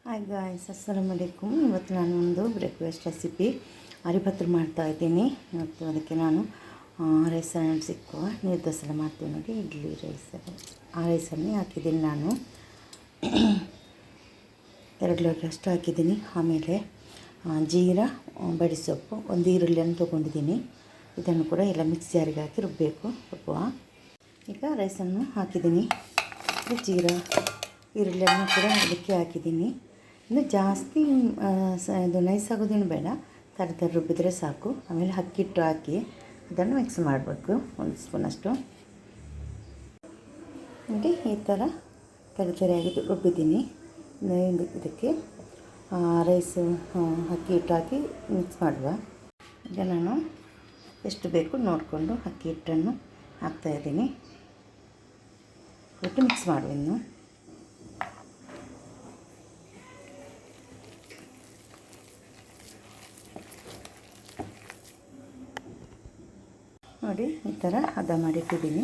Hi guys, ಅಸ್ಸಲಾಮು ಅಲೈಕುಮ್. ಇವತ್ತು ನಾನು ಒಂದು ಬ್ರೇಕ್ಫಾಸ್ಟ್ ರೆಸಿಪಿ ಅರಿಪತ್ರ ಮಾಡ್ತಾಯಿದ್ದೀನಿ. ಇವತ್ತು ಅದಕ್ಕೆ ನಾನು ರೈಸನ್ನು ಸಿಕ್ಕುವ ನಿರ್ಧರಿಸಲು ಮಾಡ್ತೀನಿ ನೋಡಿ. ಇಡ್ಲಿ ರೈಸನ್ನು ಹಾಕಿದ್ದೀನಿ. ನಾನು 2 ಲೋಟಷ್ಟು ಹಾಕಿದ್ದೀನಿ. ಆಮೇಲೆ ಜೀರಾ, ಬಡಿಸೊಪ್ಪು, ಒಂದು ಈರುಳ್ಳಿಯನ್ನು ತೊಗೊಂಡಿದ್ದೀನಿ. ಇದನ್ನು ಕೂಡ ಎಲ್ಲ ಮಿಕ್ಸಿ ಜಾರಿಗೆ ಹಾಕಿ ರುಬ್ಬುವ. ಈಗ ರೈಸನ್ನು ಹಾಕಿದ್ದೀನಿ. ಜೀರಾ ಈರುಳ್ಳಿಯನ್ನು ಕೂಡ ಅದಕ್ಕೆ ಹಾಕಿದ್ದೀನಿ. ಇನ್ನು ಜಾಸ್ತಿ ಇದು ನೈಸ್ ಆಗೋದೇನು ಬೇಡ, ಥರ ರುಬ್ಬಿದ್ರೆ ಸಾಕು. ಆಮೇಲೆ ಅಕ್ಕಿಟ್ಟು ಹಾಕಿ ಅದನ್ನು ಮಿಕ್ಸ್ ಮಾಡಬೇಕು 1 ಸ್ಪೂನಷ್ಟು. ನೋಡಿ ಈ ಥರ ತರಿಯಾಗಿ ರುಬ್ಬಿದ್ದೀನಿ. ಇದಕ್ಕೆ ರೈಸು ಅಕ್ಕಿ ಹಿಟ್ಟು ಹಾಕಿ ಮಿಕ್ಸ್ ಮಾಡುವ. ಈಗ ನಾನು ಎಷ್ಟು ಬೇಕು ನೋಡಿಕೊಂಡು ಅಕ್ಕಿ ಹಿಟ್ಟನ್ನು ಹಾಕ್ತಾಯಿದ್ದೀನಿ. ಒಟ್ಟು ಮಿಕ್ಸ್ ಮಾಡುವ. ಇನ್ನು ನೋಡಿ ಈ ಥರ ಹದ ಮಾಡಿಟ್ಟಿದ್ದೀನಿ.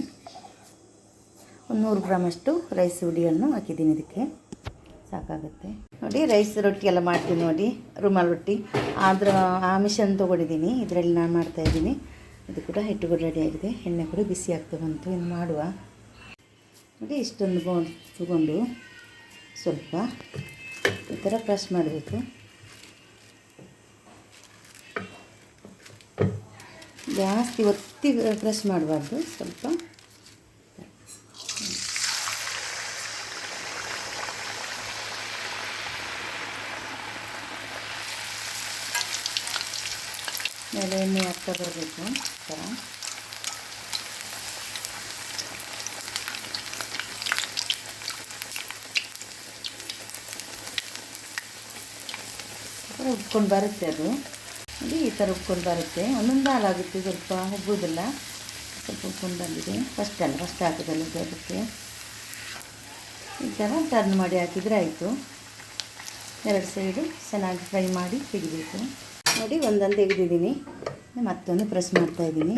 100 ಗ್ರಾಮಷ್ಟು ರೈಸ್ ಹುಡಿಯನ್ನು ಹಾಕಿದ್ದೀನಿ. ಇದಕ್ಕೆ ಸಾಕಾಗುತ್ತೆ ನೋಡಿ. ರೈಸ್ ರೊಟ್ಟಿ ಎಲ್ಲ ಮಾಡ್ತೀನಿ ನೋಡಿ, ರುಮಾಲ್ ರೊಟ್ಟಿ. ಆ ಮಿಷನ್ ತೊಗೊಂಡಿದ್ದೀನಿ. ಇದರಲ್ಲಿ ನಾನು ಮಾಡ್ತಾಯಿದ್ದೀನಿ. ಇದು ಕೂಡ ಹಿಟ್ಟು ಕೂಡ ರೆಡಿ ಆಗಿದೆ. ಎಣ್ಣೆ ಕೂಡ ಬಿಸಿ ಆಗ್ತಾ ಬಂತು. ಇನ್ನು ಮಾಡುವ ನೋಡಿ. ಇಷ್ಟೊಂದು ಬೌಲ್ ತಗೊಂಡು ಸ್ವಲ್ಪ ಈ ಥರ ಪ್ರೆಸ್ ಮಾಡಬೇಕು. ಜಾಸ್ತಿ ಒತ್ತಿ ಪ್ರೆಸ್ ಮಾಡಬಾರ್ದು, ಸ್ವಲ್ಪ ಮೇಲೆ ಎಣ್ಣೆ ಹಾಕ್ತಾ ಬರಬೇಕು. ಥರ ಉಟ್ಕೊಂಡು ಬರುತ್ತೆ. ಅದು ನೋಡಿ ಈ ಥರ ಉಟ್ಕೊಂಡು ಬರುತ್ತೆ. ಒಂದೊಂದು ಹಾಲಾಗುತ್ತೆ, ಸ್ವಲ್ಪ ಉಬ್ಬುವುದಿಲ್ಲ. ಸ್ವಲ್ಪ ಉಟ್ಕೊಂಡು ಬಂದಿದೆ. ಫಸ್ಟ್ ಹಾಕೋದಲ್ಲ ಅದಕ್ಕೆ ಈ ಥರ ಟರ್ನ್ ಮಾಡಿ ಹಾಕಿದರೆ ಆಯಿತು. 2 ಸೈಡು ಚೆನ್ನಾಗಿ ಫ್ರೈ ಮಾಡಿ ತೆಗಿಬೇಕು. ನೋಡಿ ಒಂದೊಂದು ತೆಗೆದಿದ್ದೀನಿ. ಮತ್ತೊಂದು ಪ್ರೆಸ್ ಮಾಡ್ತಾಯಿದ್ದೀನಿ.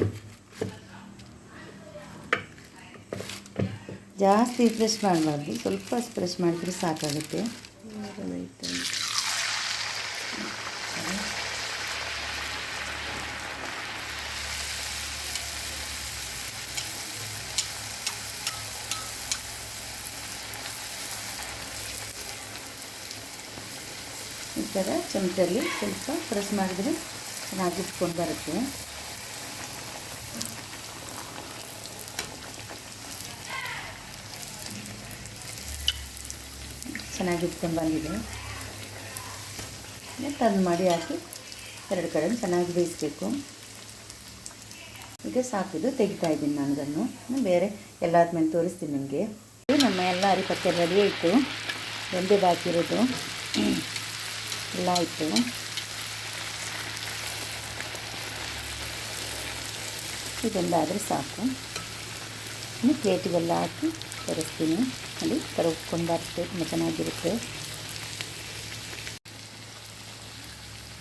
ಜಾಸ್ತಿ ಪ್ರೆಸ್ ಮಾಡಬಾರ್ದು, ಸ್ವಲ್ಪ ಪ್ರೆಸ್ ಮಾಡಿದರೆ ಸಾಕಾಗುತ್ತೆ. ಈ ಥರ ಚಮಚಲ್ಲಿ ಸ್ವಲ್ಪ ಪ್ರೆಸ್ ಮಾಡಿದರೆ ಚೆನ್ನಾಗಿ ಇಟ್ಕೊಂಡು ಬರುತ್ತೆ. ಚೆನ್ನಾಗಿ ಇಟ್ಕೊಂಡು ಬಂದಿದೆ. ಟರ್ನ್ ಮಾಡಿ ಹಾಕಿ 2 ಕಡೆ ಚೆನ್ನಾಗಿ ಬೇಯಿಸಬೇಕು. ಈಗ ಸಾಕಿದ್ದು ತೆಗಿತಾ ಇದ್ದೀನಿ ನಾನು. ಅದನ್ನು ಬೇರೆ ಎಲ್ಲ ಆದಮೇಲೆ ತೋರಿಸ್ತೀನಿ ನಿಮಗೆ. ನಮ್ಮ ಎಲ್ಲ ಅರಿಪತ್ತೆ ರೆಡಿ ಆಯಿತು. ಒಂದೇ ಬಾಕಿ ಇರೋದು ಎಲ್ಲ ಆಯಿತು. ಇದೆಲ್ಲಾದರೆ ಸಾಕು. ಇನ್ನು ಪ್ಲೇಟಿಗೆಲ್ಲ ಹಾಕಿ ತರಿಸ್ತೀನಿ. ನೋಡಿ ಈ ಥರ ಉಟ್ಕೊಂಡು ಬರುತ್ತೆ, ತುಂಬ ಚೆನ್ನಾಗಿರುತ್ತೆ.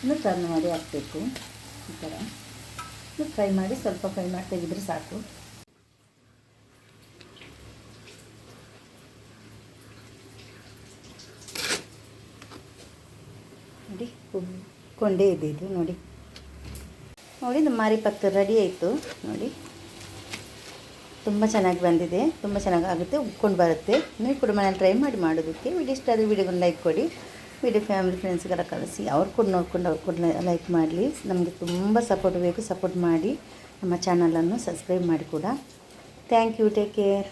ಇನ್ನು ಟರ್ನ್ ಮಾಡಿ ಹಾಕಬೇಕು. ಈ ಥರ ಫ್ರೈ ಮಾಡಿ, ಸ್ವಲ್ಪ ಫ್ರೈ ಮಾಡಿ ತೆಗೆದ್ರೆ ಸಾಕು. ನೋಡಿ ಉಬ್ಕೊಂಡೇ ಇದೆ ಇದು. ನೋಡಿ ನಮ್ಮ ಅರಿಪತ್ತು ರೆಡಿ ಆಯಿತು. ನೋಡಿ ತುಂಬ ಚೆನ್ನಾಗಿ ಬಂದಿದೆ, ತುಂಬ ಚೆನ್ನಾಗಿ ಆಗುತ್ತೆ, ಉಬ್ಕೊಂಡು ಬರುತ್ತೆ. ನೀವು ಕೂಡ ಮನೇಲಿ ಟ್ರೈ ಮಾಡಿ ಮಾಡೋದಕ್ಕೆ. ವಿಡಿಯೋ ಇಷ್ಟ ಆದರೆ ವಿಡಿಯೋಗೊಂದು ಲೈಕ್ ಕೊಡಿ. ವಿಡಿಯೋ ಫ್ಯಾಮಿಲಿ ಫ್ರೆಂಡ್ಸ್ಗೆಲ್ಲ ಕಳಿಸಿ. ಅವ್ರು ಕೂಡ ನೋಡ್ಕೊಂಡು ಅವ್ರು ಕೂಡ ಲೈಕ್ ಮಾಡಲಿ. ನಮಗೆ ತುಂಬ ಸಪೋರ್ಟ್ ಬೇಕು. ಸಪೋರ್ಟ್ ಮಾಡಿ. ನಮ್ಮ ಚಾನಲನ್ನು ಸಬ್ಸ್ಕ್ರೈಬ್ ಮಾಡಿ ಕೂಡ. Thank you. Take care.